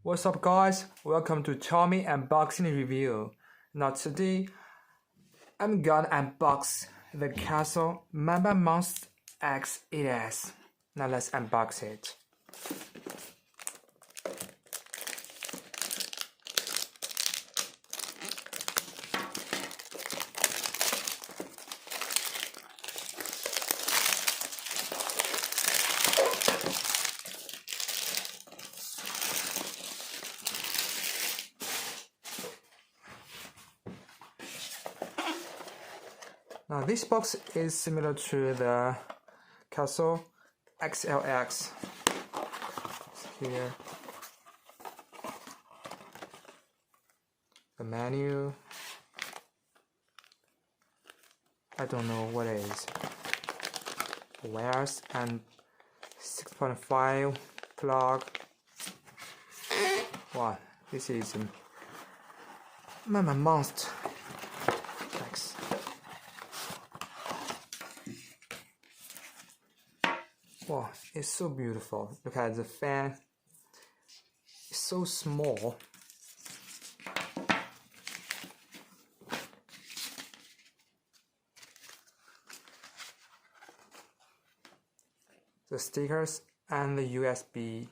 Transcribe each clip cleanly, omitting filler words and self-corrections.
What's up guys, welcome to Xiaomi unboxing review. Now today, I'm gonna unbox the Castle Mamba Monster XLX. Now let's unbox it. Now this box is similar to the Castle XLX. Here, the menu. I don't know what it is. Wires and 6.5 plug. Wow, this is Mamba Monster. Thanks. Wow, it's so beautiful. Look at the fan. It's so small. The stickers and the USB.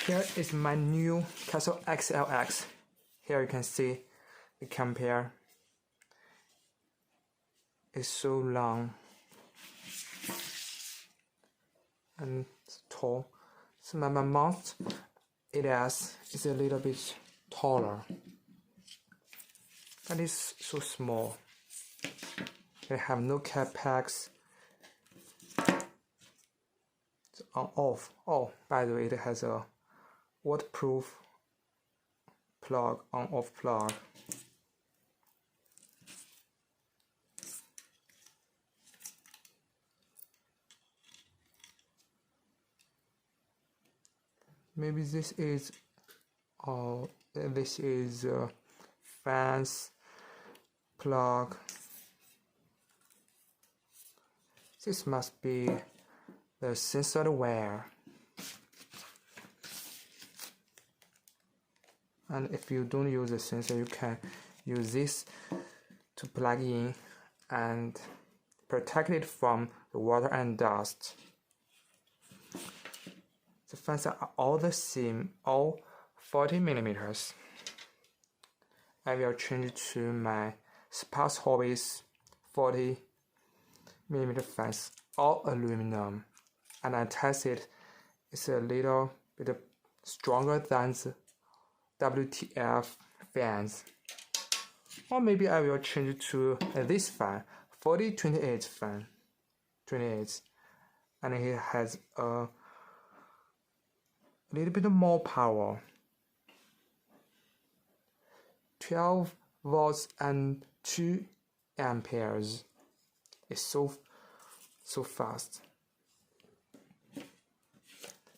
Here is my new Castle XLX. Here you can see the compare. It's so long and tall. So my mouth is a little bit taller. And it's so small. They have no cap packs. It's on off. Oh, by the way, it has a waterproof plug, on off plug. Maybe this is fans plug. This must be the sensor wire. And if you don't use the sensor, you can use this to plug in and protect it from the water and dust. The fans are all the same, all 40 millimeters. I will change to my Sparse Hobbies 40 millimeter fans, all aluminum, and I tested it's a little bit stronger than the WTF fans. Or maybe I will change to this fan, 4028 fan, 28, and it has a little bit more power, 12 volts and 2 amperes. It's so fast.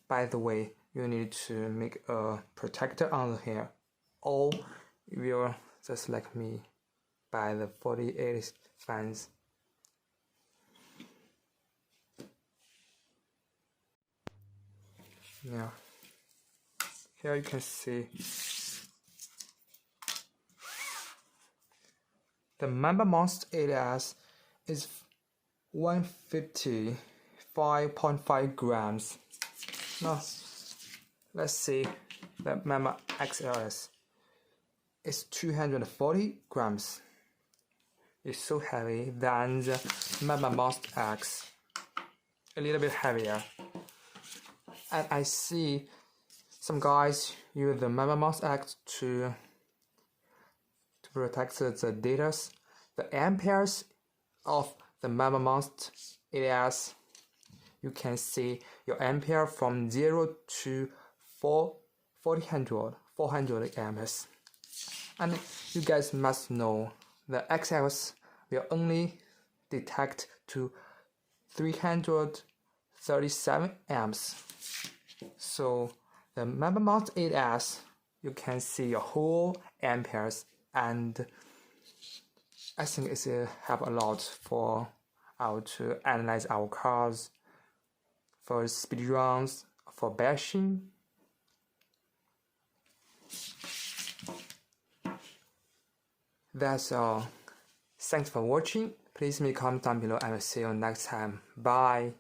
By the way, you need to make a protector on the hair, or you will just like me buy the 48 fans. Yeah, here you can see the Mamba Monster ADS is 155.5 grams. Now, let's see the Mamba XLS. It's 240 grams. It's so heavy than the Mamba Monster X. A little bit heavier. And I see some guys use the Mamba Monster X to protect the data. The amperes of the Mamba Monster ADS, you can see your ampere from 0 to 400 amperes. And you guys must know the XLX will only detect to 337 amps. So the Mamba Monster 8S, you can see your whole amperes and I think it's help a lot for how to analyze our cars, for speed runs, for bashing. That's all. Thanks for watching. Please leave a comment down below and I will see you next time. Bye.